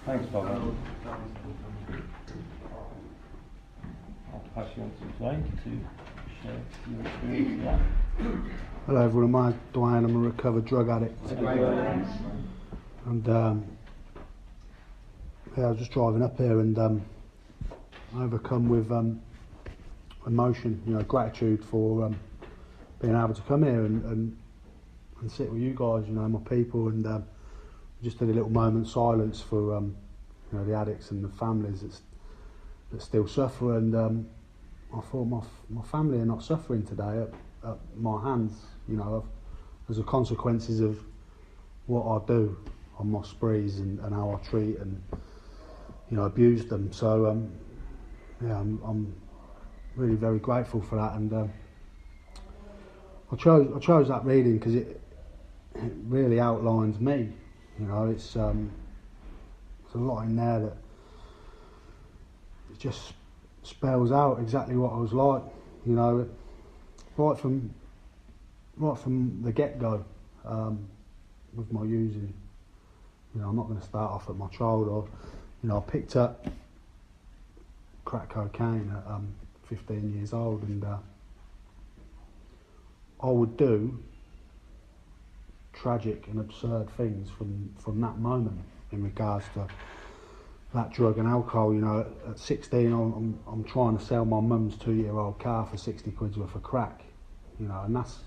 Thanks, Bob. I'll pass you on to Duane to share your experience of that. Hello everyone, my name's Duane, I'm a recovered drug addict. And I was just driving up here and overcome with emotion, gratitude for being able to come here and sit with you guys, my people, and just did a little moment of silence for the addicts and the families that still suffer. And I thought my family are not suffering today at my hands, as the consequences of what I do on my sprees and how I treat and abuse them. So I'm really very grateful for that. And I chose that reading because it really outlines me. It's a lot in there that it just spells out exactly what I was like. Right from the get-go with my using. I'm not going to start off at my childhood. I picked up crack cocaine at 15 years old, and I would do tragic and absurd things from that moment in regards to that drug and alcohol. At 16 I'm trying to sell my mum's 2-year-old car for 60 quid's worth of crack, and that's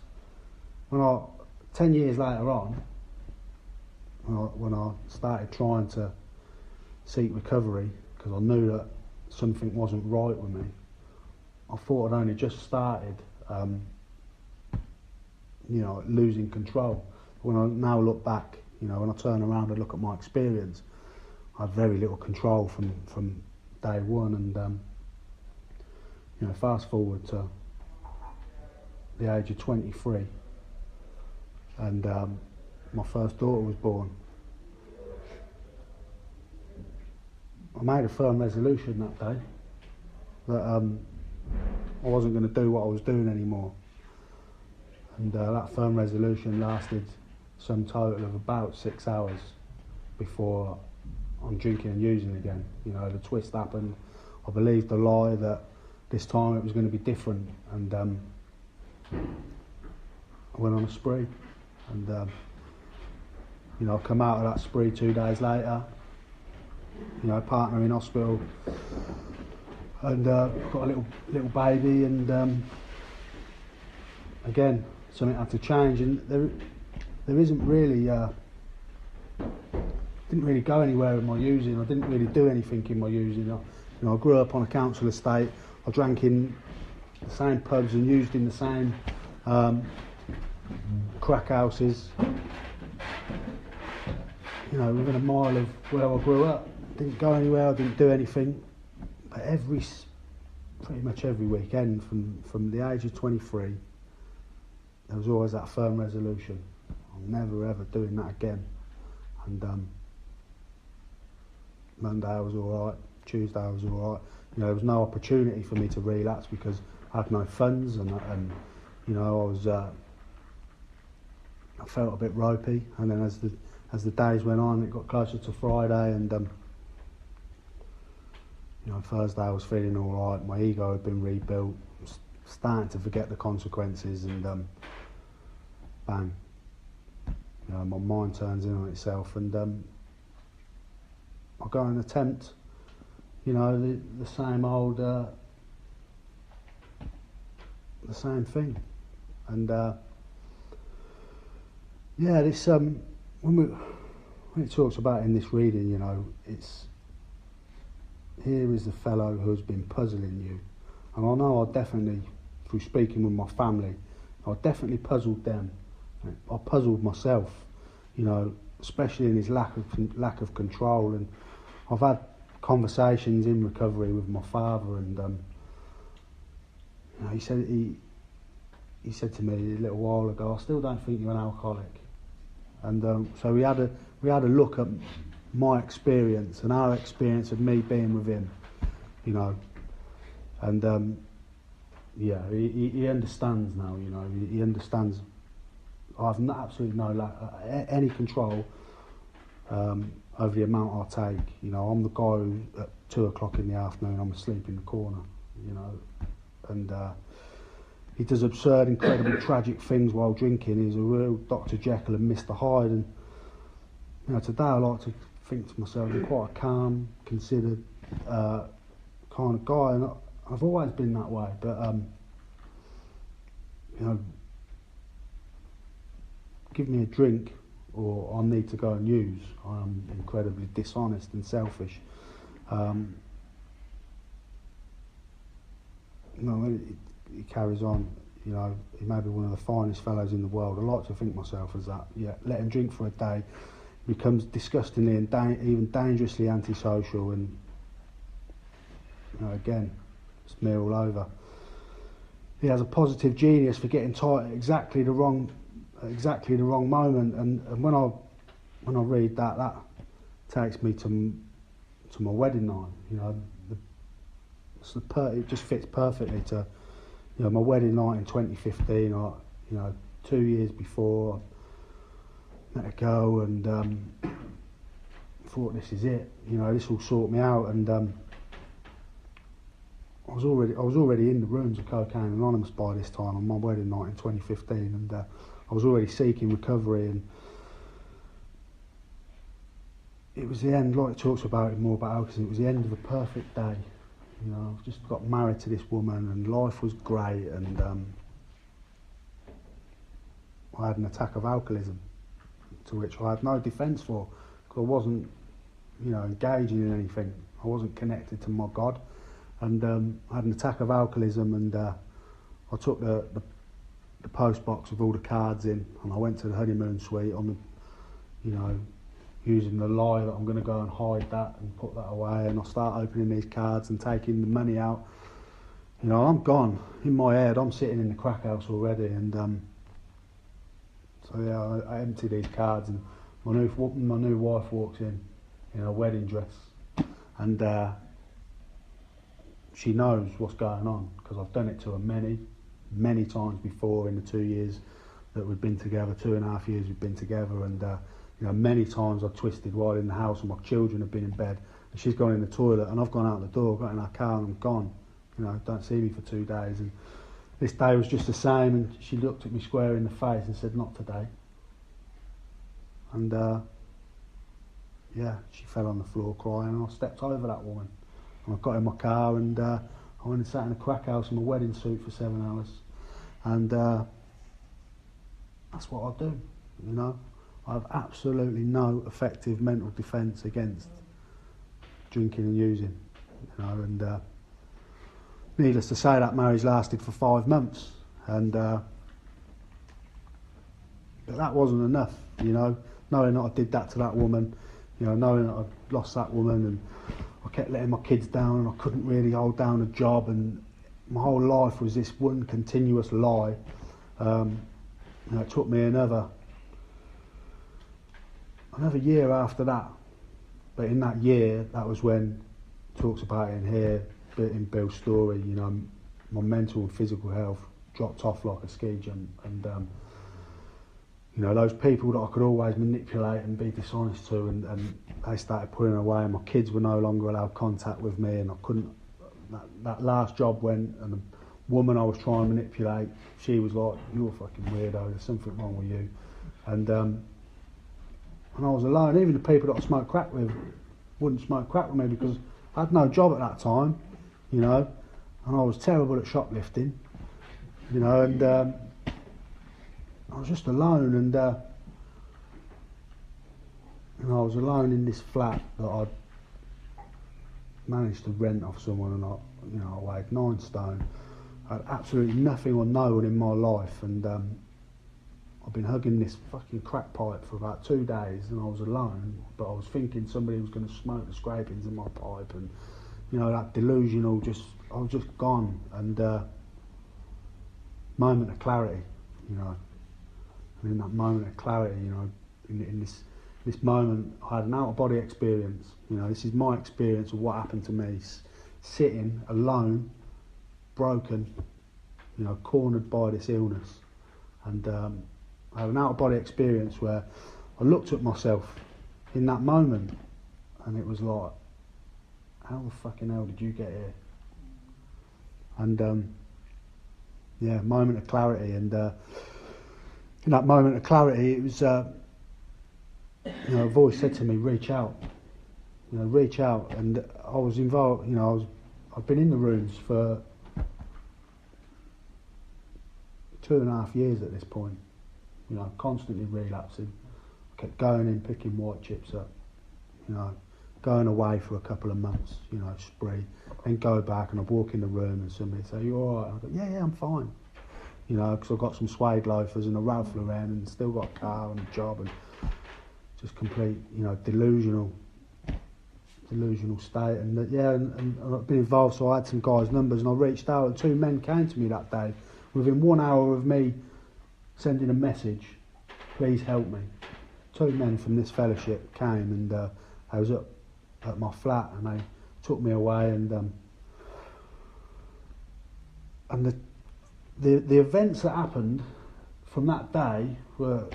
when 10 years later on, when I started trying to seek recovery because I knew that something wasn't right with me. I thought I'd only just started losing control. When I now look back, when I turn around and look at my experience, I had very little control from day one. And fast forward to the age of 23, and my first daughter was born. I made a firm resolution that day that I wasn't going to do what I was doing anymore. And that firm resolution lasted some total of about 6 hours before I'm drinking and using again. The twist happened. I believed the lie that this time it was going to be different, and I went on a spree. And I come out of that spree 2 days later, partner in hospital, and got a little baby, and again something had to change. And there isn't really didn't really go anywhere in my using. I didn't really do anything in my using. I grew up on a council estate. I drank in the same pubs and used in the same crack houses, within a mile of where I grew up. Didn't go anywhere, I didn't do anything. But pretty much every weekend from the age of 23, there was always that firm resolution. I'm never ever doing that again. And Monday I was alright, Tuesday I was alright. There was no opportunity for me to relapse because I had no funds, and I felt a bit ropey. And then as the days went on, it got closer to Friday, and Thursday I was feeling alright. My ego had been rebuilt, starting to forget the consequences, and bang, my mind turns in on itself, and I go and attempt, the same old, the same thing. And this when it talks about in this reading, it's here is the fellow who's been puzzling you. And I know I definitely, through speaking with my family, I definitely puzzled them. I puzzled myself, especially in his lack of control. And I've had conversations in recovery with my father, and he said to me a little while ago, I still don't think you're an alcoholic. And so we had a look at my experience and our experience of me being with him, and he understands now. He understands. I have absolutely no any control over the amount I take. You know, I'm the guy who at 2 o'clock in the afternoon I'm asleep in the corner, you know, and he does absurd, incredible, tragic things while drinking. He's a real Dr. Jekyll and Mr. Hyde, and you know, today I like to think to myself, I'm quite a calm, considered kind of guy, and I've always been that way, but you know, give me a drink or I need to go and use, I'm incredibly dishonest and selfish. You know, he carries on, you know, he may be one of the finest fellows in the world. I like to think myself as that. Yeah, let him drink for a day, becomes disgustingly and even dangerously antisocial, and you know, again, it's me all over. He has a positive genius for getting tight at exactly the wrong moment, and when I read that, that takes me to my wedding night. You know, it just fits perfectly to, you know, my wedding night in 2015. You know, 2 years before, I met a girl and thought, this is it. You know, this will sort me out, and I was already in the rooms of Cocaine Anonymous by this time on my wedding night in 2015, and I was already seeking recovery, and it was the end, like it talks about it more about alcoholism, it was the end of a perfect day. You know, I just got married to this woman and life was great, and I had an attack of alcoholism, to which I had no defence for, because I wasn't, you know, engaging in anything. I wasn't connected to my God, and I had an attack of alcoholism, and I took the post box with all the cards in, and I went to the honeymoon suite on the, you know, using the lie that I'm going to go and hide that and put that away, and I start opening these cards and taking the money out. You know, I'm gone. In my head, I'm sitting in the crack house already, and so yeah, I empty these cards, and my new wife walks in a wedding dress, and she knows what's going on, because I've done it to her many times before in the 2 years that we've been together, 2.5 years we've been together, and you know, many times I've twisted while in the house and my children have been in bed, and she's gone in the toilet and I've gone out the door, got in our car and I'm gone. You know, don't see me for 2 days, and this day was just the same, and she looked at me square in the face and said, not today. And yeah, she fell on the floor crying, and I stepped over that woman, and I got in my car, and I went and sat in a crack house in my wedding suit for 7 hours, and that's what I do, you know. I have absolutely no effective mental defence against drinking and using, you know, and needless to say, that marriage lasted for 5 months, and but that wasn't enough, you know, knowing that I did that to that woman, you know, knowing that I'd lost that woman, and I kept letting my kids down, and I couldn't really hold down a job, and my whole life was this one continuous lie. You know, it took me another year after that, but in that year, that was when, talks about it in here, in Bill's story, you know, my mental and physical health dropped off like a ski jump, and you know, those people that I could always manipulate and be dishonest to, and they started pulling away, and my kids were no longer allowed contact with me, and I couldn't, that last job went, and the woman I was trying to manipulate, she was like, you're a fucking weirdo, there's something wrong with you, and I was alone. Even the people that I smoked crack with wouldn't smoke crack with me, because I had no job at that time, you know, and I was terrible at shoplifting, you know, and I was just alone, and you know, I was alone in this flat that I'd managed to rent off someone, and I weighed 9 stone. I had absolutely nothing or no one in my life, and I've been hugging this fucking crack pipe for about 2 days, and I was alone, but I was thinking somebody was going to smoke the scrapings in my pipe, and you know, that delusional, I was just gone, and moment of clarity, you know, and in that moment of clarity, you know, in this moment, I had an out-of-body experience, you know, this is my experience of what happened to me, sitting alone, broken, you know, cornered by this illness, and I had an out-of-body experience where I looked at myself in that moment, and it was like, how the fucking hell did you get here? And moment of clarity, and in that moment of clarity, it was, a voice said to me, reach out, reach out, and I was involved, I've been in the rooms for 2.5 years at this point, constantly relapsing. I kept going in, picking white chips up, going away for a couple of months, spree, then go back, and I'd walk in the room and somebody would say, you all right? And I'd go, yeah, I'm fine. Because I've got some suede loafers and a Ralph Lauren and still got a car and a job, and just complete, delusional state. And and I've been involved, so I had some guys' numbers, and I reached out, and 2 men came to me that day. Within 1 hour of me sending a message, please help me, 2 men from this fellowship came, and I was up at my flat, and they took me away, and the events that happened from that day were,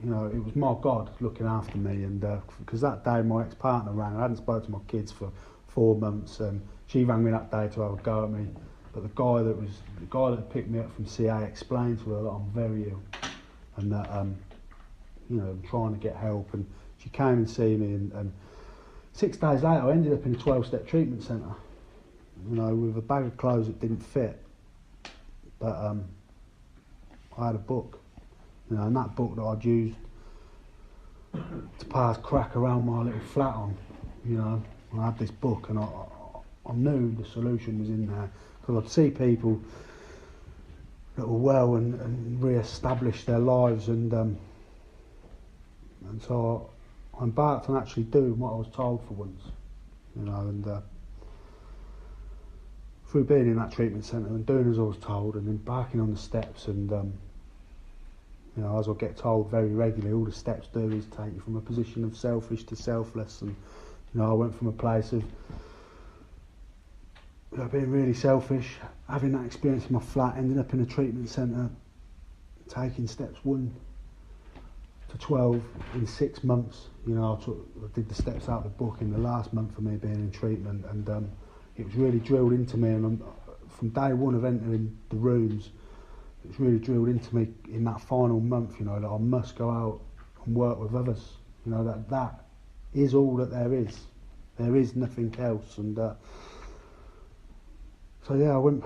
it was my God looking after me, and because that day my ex-partner rang. I hadn't spoken to my kids for 4 months, and she rang me that day to have a go at me. But the guy that picked me up from CA explained to her that I'm very ill, and that I'm trying to get help. And she came and see me, and 6 days later I ended up in a 12-step treatment centre, with a bag of clothes that didn't fit. But I had a book, and that book that I'd used to pass crack around my little flat on, I had this book, and I knew the solution was in there, because I'd see people that were well and re-established their lives, and so I embarked on actually doing what I was told for once, and through being in that treatment centre and doing as I was told, and embarking on the steps, and as I get told very regularly, all the steps do is take you from a position of selfish to selfless, and I went from a place of being really selfish, having that experience in my flat, ending up in a treatment centre, taking steps 1 to 12 in 6 months. I did the steps out of the book in the last month of me being in treatment, and it was really drilled into me, and from day one of entering the rooms, it was really drilled into me in that final month, that I must go out and work with others, that is all that there is. There is nothing else. And so I went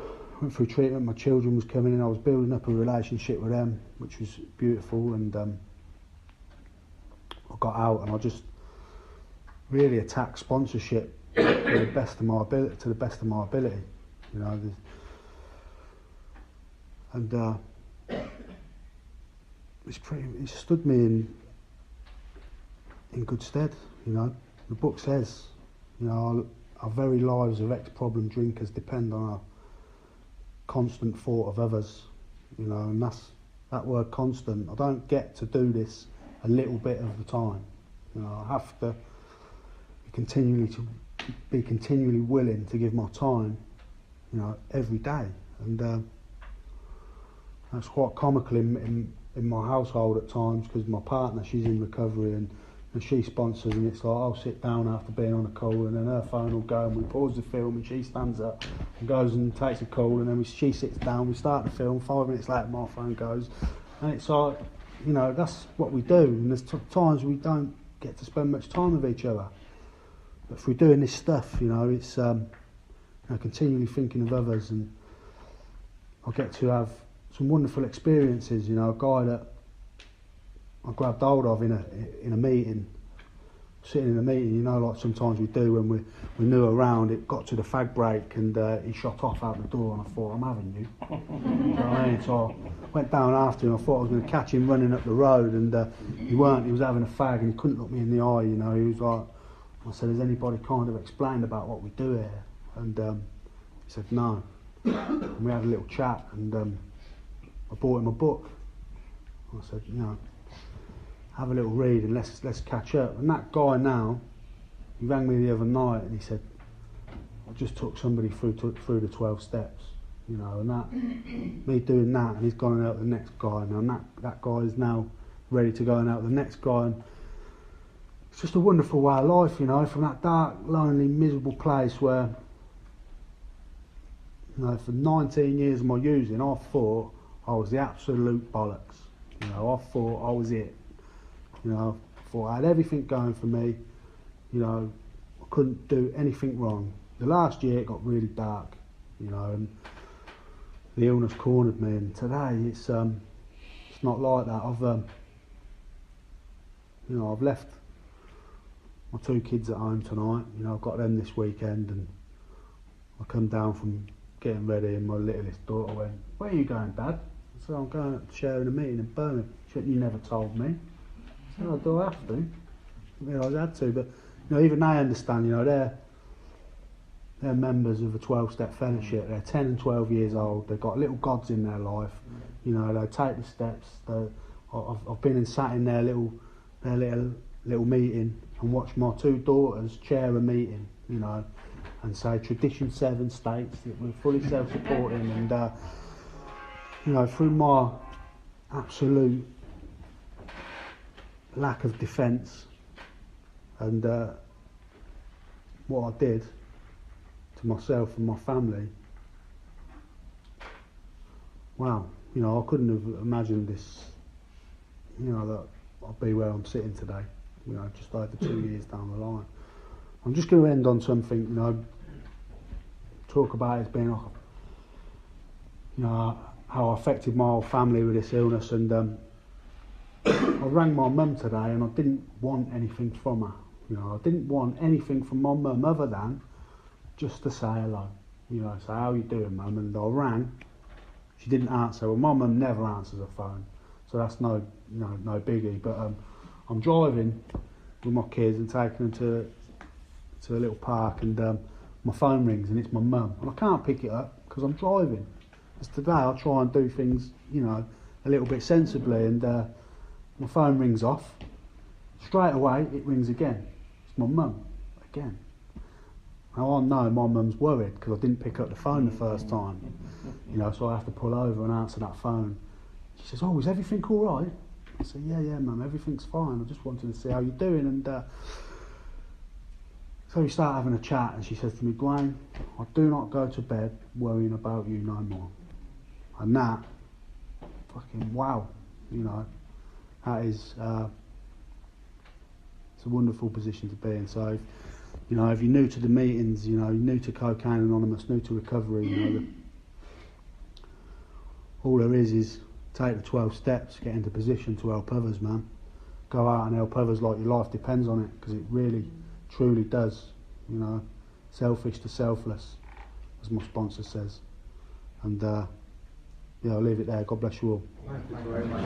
through treatment. My children was coming in. I was building up a relationship with them, which was beautiful. And I got out, and I just really attacked sponsorship to the best of my ability. And it stood me in good stead. The book says, our very lives of ex-problem drinkers depend on our constant thought of others, and that's that word constant. I don't get to do this a little bit of the time. I have to be continually willing to give my time, every day, and that's quite comical in my household at times, because my partner, she's in recovery, and she sponsors, and it's like I'll sit down after being on a call, and then her phone will go, and we pause the film, and she stands up and goes and takes a call, and then she sits down, we start the film, 5 minutes later my phone goes, and it's like, that's what we do, and there's times we don't get to spend much time with each other, but through doing this stuff, it's continually thinking of others, and I get to have some wonderful experiences. A guy that I grabbed hold of in a meeting, sitting in a meeting, like sometimes we do when we're new around, it got to the fag break, and he shot off out the door, and I thought, I'm having you. You know what I mean? So I went down after him. I thought I was going to catch him running up the road, and he weren't. He was having a fag, and he couldn't look me in the eye. He was like, I said, has anybody kind of explained about what we do here? And he said, no. And we had a little chat, and I bought him a book. I said, have a little read, and let's catch up. And that guy now, he rang me the other night, and he said, I just took somebody through the 12 steps, and that, me doing that, and he's gone out with the next guy now, and that guy is now ready to go and out with the next guy, and it's just a wonderful way of life, you know, from that dark, lonely, miserable place where, you know, for 19 years of my using, I thought I was the absolute bollocks. You know, I thought I was it. You know, I thought I had everything going for me. You know, I couldn't do anything wrong. The last year it got really dark, you know, and the illness cornered me. And today it's not like that. You know, I've left my 2 kids at home tonight. You know, I've got them this weekend, and I come down from getting ready, and my littlest daughter went, "Where are you going, Dad?" I said, "I'm going to sharing a meeting in Birmingham." She went, "You never told me." I said, "Oh, do I have to?" I didn't realise I had to, but you know, even they understand. You know, they're members of a 12-step fellowship. They're 10 and 12 years old. They've got little gods in their life. You know, they take the steps. I've been and sat in their little meeting and watched my 2 daughters chair a meeting. You know, and say Tradition 7 states that we're fully self-supporting, and you know, through my absolute lack of defence and what I did to myself and my family, wow, you know, I couldn't have imagined this, you know, that I'd be where I'm sitting today, you know, just over 2 years down the line. I'm just going to end on something, you know, talk about it as being, you know, how I affected my whole family with this illness. And I rang my mum today, and I didn't want anything from her. You know, I didn't want anything from my mum other than just to say hello. You know, say, "How you doing, Mum?" And I rang. She didn't answer. Well, my mum never answers her phone, so that's no biggie. But I'm driving with my kids and taking them to a little park, and my phone rings, and it's my mum, and I can't pick it up because I'm driving. Because today I try and do things, you know, a little bit sensibly, and my phone rings off. Straight away it rings again. It's my mum again. Now I know my mum's worried because I didn't pick up the phone the first time, you know, so I have to pull over and answer that phone. She says, "Oh, is everything all right?" I said, yeah, Mum, everything's fine. I just wanted to see how you're doing. And so we start having a chat, and she says to me, "Duane, I do not go to bed worrying about you no more." And that, fucking wow, you know, that is, it's a wonderful position to be in. So, you know, if you're new to the meetings, you know, new to Cocaine Anonymous, new to recovery, you know, all there is take the 12 steps, get into position to help others, man. Go out and help others like your life depends on it, because it really, truly does. You know, selfish to selfless, as my sponsor says. And yeah, I'll leave it there. God bless you all. Thank you very much.